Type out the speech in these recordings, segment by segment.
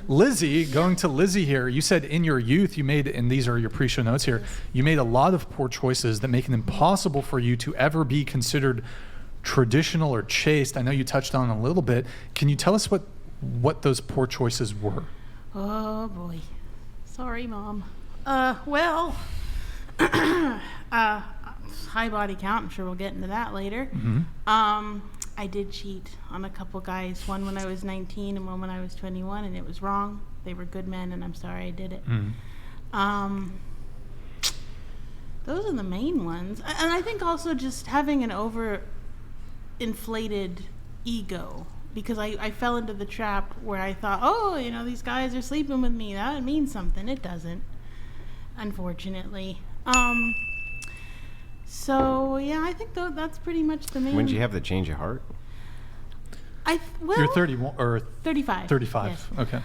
Lizzie, going to Lizzie here, you said in your youth you made, and these are your pre-show notes here, you made a lot of poor choices that make it impossible for you to ever be considered traditional or chaste. I know you touched on it a little bit. Can you tell us what those poor choices were? Oh boy. Sorry, Mom. Well, high body count. I'm sure we'll get into that later. Mm-hmm. I did cheat on a couple guys, one when I was 19 and one when I was 21, and it was wrong. They were good men, and I'm sorry I did it. Mm-hmm. Those are the main ones. And I think also just having an overinflated ego, because I fell into the trap where I thought, oh, these guys are sleeping with me. That means something. It doesn't, unfortunately. So, yeah, I think that's pretty much the main... When did you have the change of heart? You're 31 or... 35. 35, yes. Okay.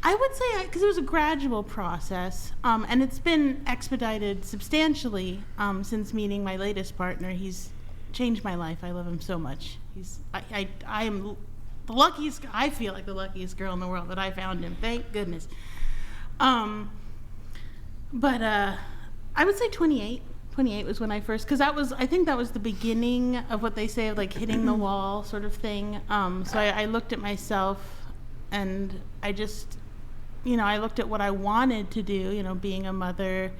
I would say, because it was a gradual process, and it's been expedited substantially since meeting my latest partner. He's changed my life. I love him so much. I am the luckiest, I feel like the luckiest girl in the world that I found him. Thank goodness. But I would say 28. 28 was when I first, because I think that was the beginning of what they say of like hitting the wall sort of thing. So I looked at myself, and I just, I looked at what I wanted to do, being a mother.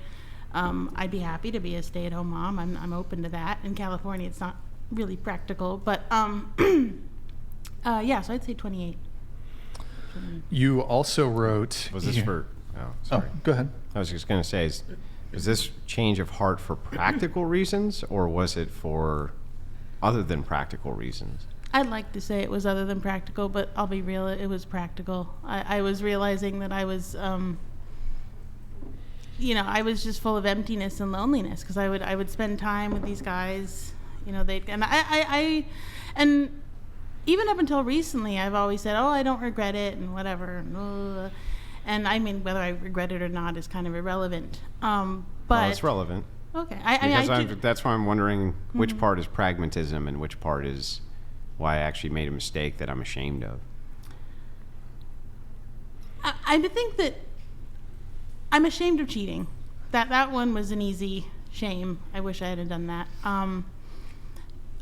I'd be happy to be a stay-at-home mom. I'm open to that. In California, it's not really practical, but yeah, so I'd say 28. You also wrote... Was this for... Oh, sorry. Oh, go ahead. I was just going to say, is this change of heart for practical reasons, or was it for other than practical reasons? I'd like to say it was other than practical, but I'll be real, it was practical. I was realizing that I was, I was just full of emptiness and loneliness, because I would spend time with these guys, and even up until recently, I've always said, oh, I don't regret it and whatever. And I mean, whether I regret it or not is kind of irrelevant. But well, it's relevant. Okay. That's why I'm wondering which part is pragmatism and which part is why I actually made a mistake that I'm ashamed of. I think that I'm ashamed of cheating. That one was an easy shame. I wish I had done that.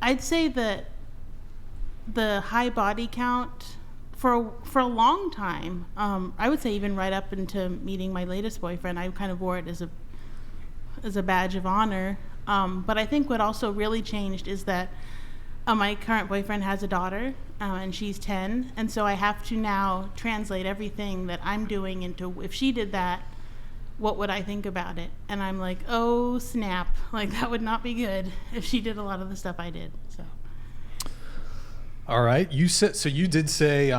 I'd say that the high body count for a long time, I would say even right up into meeting my latest boyfriend, I kind of wore it as a badge of honor. But I think what also really changed is that my current boyfriend has a daughter, and she's 10, and so I have to now translate everything that I'm doing into, if she did that, what would I think about it? And I'm like, oh snap, like that would not be good if she did a lot of the stuff I did. So. All right. You did say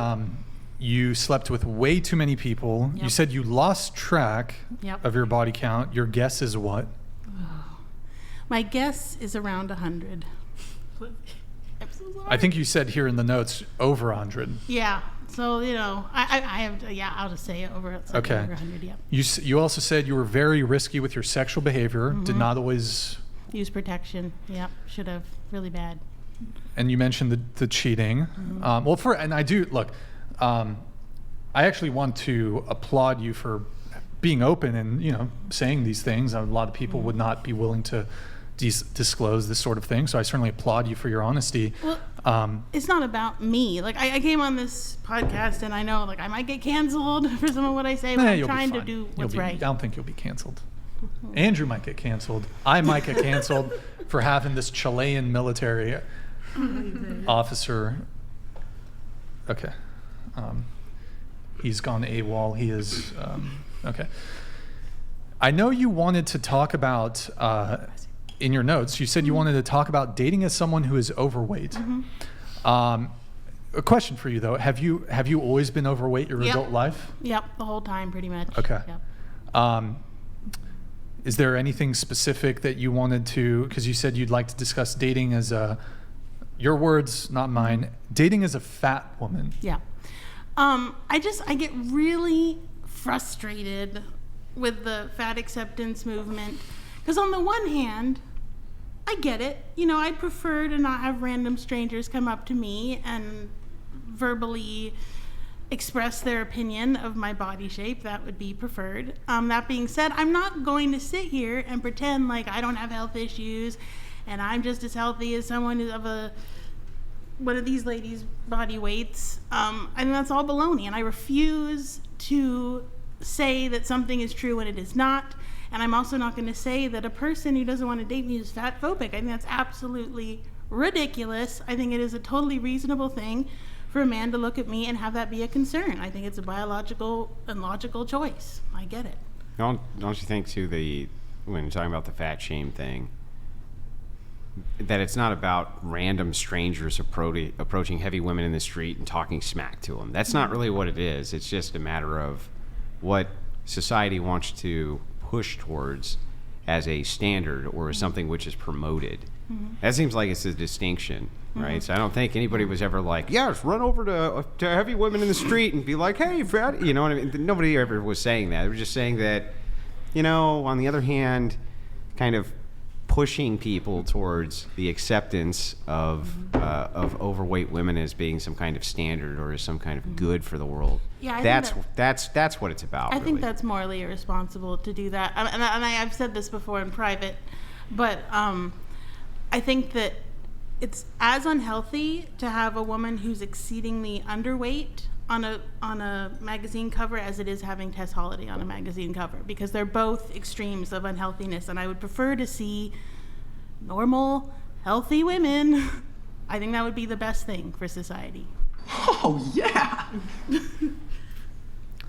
you slept with way too many people. Yep. You said you lost track Yep. of your body count. Your guess is what? Oh. My guess is around 100. I'm so sorry. I think you said here in the notes over 100. Yeah. So, I have, I'll just say over, okay. Over 100, yeah. You also said you were very risky with your sexual behavior, did not always... Use protection, yep, should have, really bad. And you mentioned the cheating. I actually want to applaud you for being open and, saying these things. A lot of people would not be willing to disclose this sort of thing, so I certainly applaud you for your honesty. Well, it's not about me. Like, I came on this podcast, and I know, like, I might get canceled for some of what I say, but I'm trying to do what's right. I don't think you'll be canceled. Andrew might get canceled. I might get canceled for having this Chilean military officer. Okay. He's gone AWOL. He is... okay. I know you wanted to talk about... in your notes, you said you wanted to talk about dating as someone who is overweight. A question for you, though. Have you always been overweight your adult life? Yep, the whole time, pretty much. Okay. Yep. Is there anything specific that you wanted to... Because you said you'd like to discuss dating as a... Your words, not mine. Dating as a fat woman. Yeah. I get really frustrated with the fat acceptance movement. Because on the one hand, I get it. I prefer to not have random strangers come up to me and verbally express their opinion of my body shape. That would be preferred. That being said, I'm not going to sit here and pretend like I don't have health issues and I'm just as healthy as someone of one of these ladies' body weights. I think that's all baloney, and I refuse to say that something is true when it is not. And I'm also not going to say that a person who doesn't want to date me is fat phobic. I think that's absolutely ridiculous. I think it is a totally reasonable thing for a man to look at me and have that be a concern. I think it's a biological and logical choice. I get it. Don't you think, too, when you're talking about the fat shame thing, that it's not about random strangers approaching heavy women in the street and talking smack to them? That's not really what it is. It's just a matter of what society wants to push towards as a standard or as something which is promoted. That seems like it's a distinction, right? So I don't think anybody was ever like, yes, run over to heavy women in the street and be like, hey, fat, you know what I mean? Nobody ever was saying that. They were just saying that, on the other hand, kind of pushing people towards the acceptance of overweight women as being some kind of standard or as some kind of good for the world. Yeah, I that's what it's about. I really. think that's morally irresponsible to do that. And I've said this before in private, but I think that it's as unhealthy to have a woman who's exceedingly underweight on a magazine cover as it is having Tess Holliday on a magazine cover, because they're both extremes of unhealthiness, and I would prefer to see normal, healthy women. I think that would be the best thing for society. Oh, yeah.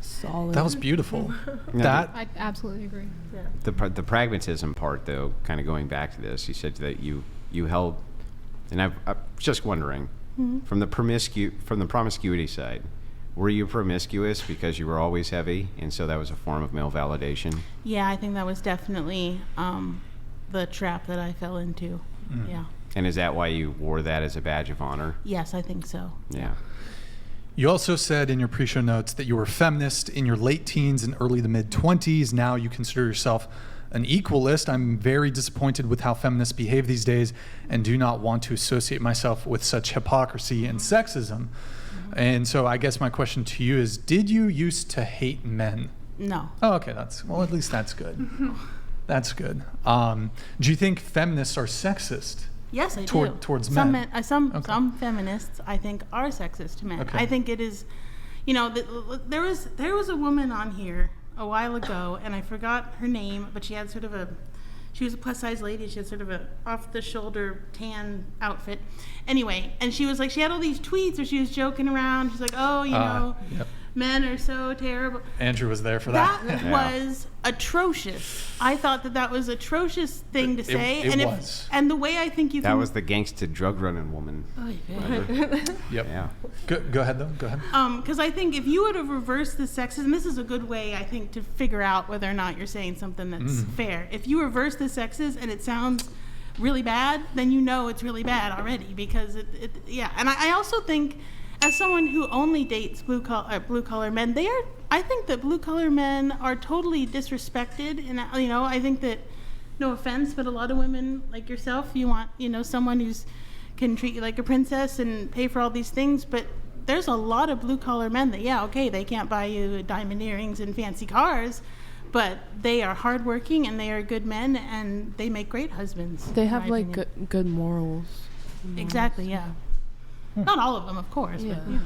Solid. That was beautiful. I absolutely agree. Yeah. The pragmatism part, though, kind of going back to this, you said that you held, and I'm just wondering, from the promiscuity side, were you promiscuous because you were always heavy, and so that was a form of male validation? Yeah, I think that was definitely the trap that I fell into. Yeah. And is that why you wore that as a badge of honor? Yes, I think so. Yeah. You also said in your pre-show notes that you were a feminist in your late teens and early to mid-20s. Now you consider yourself an equalist. I'm very disappointed with how feminists behave these days and do not want to associate myself with such hypocrisy and sexism. And so I guess my question to you is, did you used to hate men? No. Oh, okay. At least that's good. That's good. Do you think feminists are sexist? Yes, I do. Towards some men? Some feminists, I think, are sexist to men. Okay. I think it is, there was a woman on here a while ago, and I forgot her name, but she had she was a plus size lady. She had sort of a off the shoulder tan outfit. Anyway, and she was like, she had all these tweets where she was joking around. She's like, oh, Yep. men are so terrible. Andrew was there for that. That was atrocious. I thought that was atrocious thing to say. It was. And the way I think you That can... was the gangsta drug running woman. Yep. Yeah. Go ahead, though. Go ahead. Because I think if you would have reversed the sexism, this is a good way, I think, to figure out whether or not you're saying something that's fair. If you reverse the sexism and it sounds really bad, then you know it's really bad already, because yeah. And I also think, as someone who only dates blue collar men, I think that blue collar men are totally disrespected, and I think that, no offense, but a lot of women like yourself, you want someone who's can treat you like a princess and pay for all these things, but there's a lot of blue collar men that they can't buy you diamond earrings and fancy cars, but they are hardworking and they are good men and they make great husbands. They have in my opinion. good morals. Exactly, yeah. Not all of them, of course, Yeah. but yeah.